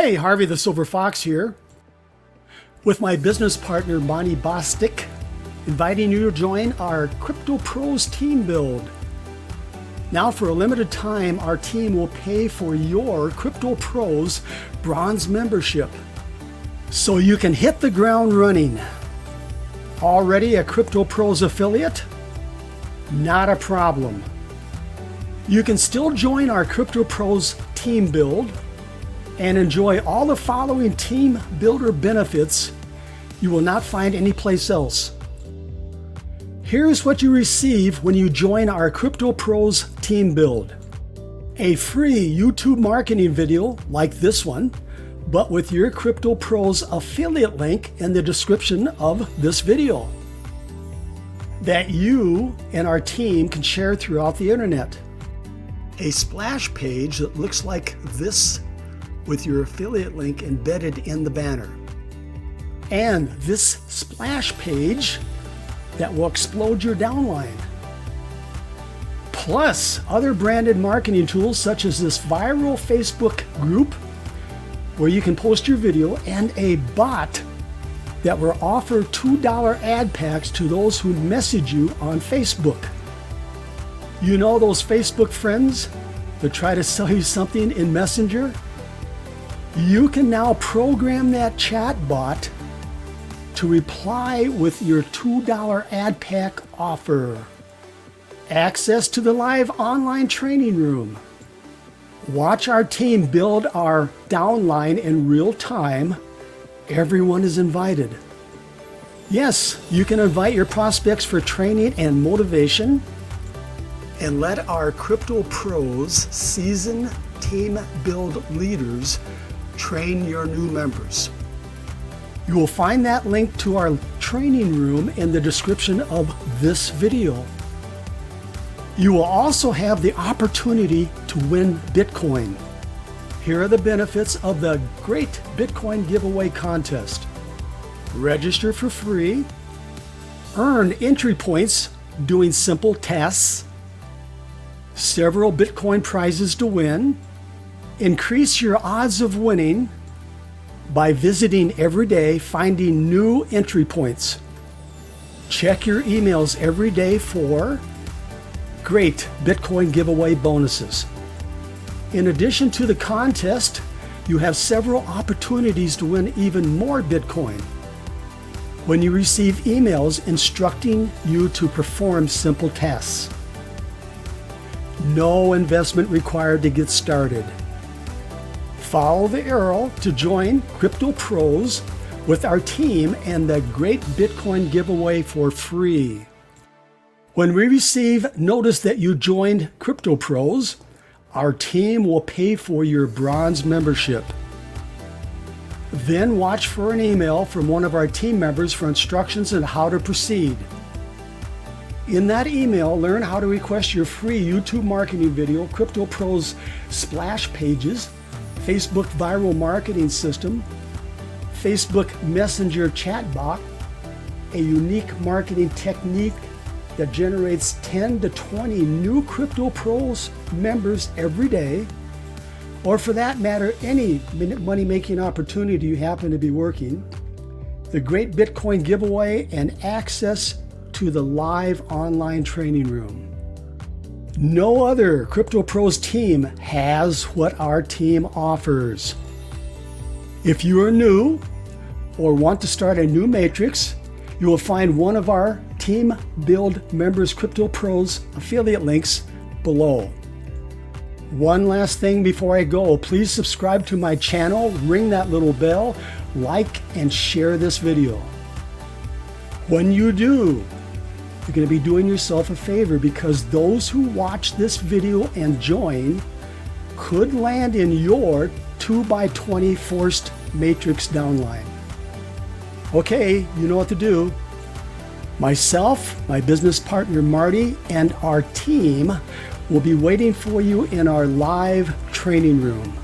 Hey, Harvey the Silver Fox here, with my business partner Bonnie Bostic, inviting you to join our Crypto Pros team build. Now for a limited time, our team will pay for your Crypto Pros bronze membership, so you can hit the ground running. Already a Crypto Pros affiliate? Not a problem. You can still join our Crypto Pros team build and enjoy all the following team builder benefits you will not find anyplace else. Here's what you receive when you join our Crypto Pros team build. A free YouTube marketing video like this one, but with your Crypto Pros affiliate link in the description of this video that you and our team can share throughout the internet. A splash page that looks like this with your affiliate link embedded in the banner. And this splash page that will explode your downline. Plus other branded marketing tools such as this viral Facebook group where you can post your video, and a bot that will offer $2 ad packs to those who message you on Facebook. You know those Facebook friends that try to sell you something in Messenger? You can now program that chat bot to reply with your $2 ad pack offer. Access to the live online training room. Watch our team build our downline in real time. Everyone is invited. Yes, you can invite your prospects for training and motivation, and let our Crypto Pros seasoned team build leaders train your new members. You will find that link to our training room in the description of this video. You will also have the opportunity to win Bitcoin. Here are the benefits of the Great Bitcoin Giveaway Contest. Register for free, earn entry points doing simple tasks, several Bitcoin prizes to win, increase your odds of winning by visiting every day, finding new entry points. Check your emails every day for great Bitcoin giveaway bonuses. In addition to the contest, you have several opportunities to win even more Bitcoin when you receive emails instructing you to perform simple tasks. No investment required to get started. Follow the arrow to join Crypto Pros with our team and the Great Bitcoin Giveaway for free. When we receive notice that you joined Crypto Pros, our team will pay for your bronze membership. Then watch for an email from one of our team members for instructions on how to proceed. In that email, learn how to request your free YouTube marketing video, Crypto Pros splash pages, Facebook viral marketing system, Facebook Messenger chatbot, a unique marketing technique that generates 10 to 20 new Crypto Pros members every day, or for that matter, any money-making opportunity you happen to be working, the Great Bitcoin Giveaway, and access to the live online training room. No other Crypto Pros team has what our team offers. If you are new or want to start a new matrix, you will find one of our Team Build Members Crypto Pros affiliate links below. One last thing before I go, please subscribe to my channel, ring that little bell, like and share this video. When you do, you're going to be doing yourself a favor, because those who watch this video and join could land in your 2x20 forced matrix downline. Okay, you know what to do. Myself, my business partner Marty, and our team will be waiting for you in our live training room.